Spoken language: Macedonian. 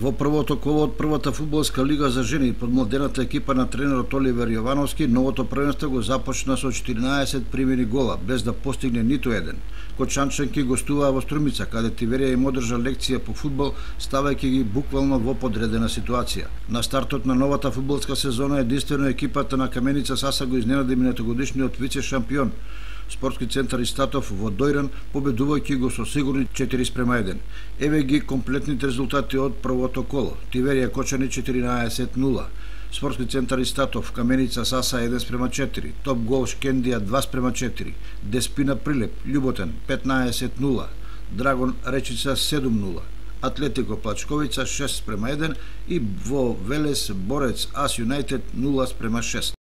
Во првото коло од првата фудбалска лига за жени под младената екипа на тренерот Оливер Јовановски, новото првенство го започна со 14 примени гола, без да постигне ниту еден. Кочанчанки гостуваа во Струмица, каде Тиверија им одржа лекција по фудбал, ставајќи ги буквално во подредена ситуација. На стартот на новата фудбалска сезона единствено екипата на Каменица Саса го изненади минатогодишниот вице-шампион Спортски центар Истатов во Дојран, победувајќи го со сигурни 4:1. Еве ги комплетните резултати од првото коло. Тиверија Кочани 14:0. Спортски центар Истатов Каменица Саса 1:4. Топ гол Шкендија 2:4. Деспина Прилеп Љуботен 15:0. Драгон Речица 7:0. Атлетико Плачковица 6:1 и во Велес Борец Ас Юнајтед 0:6.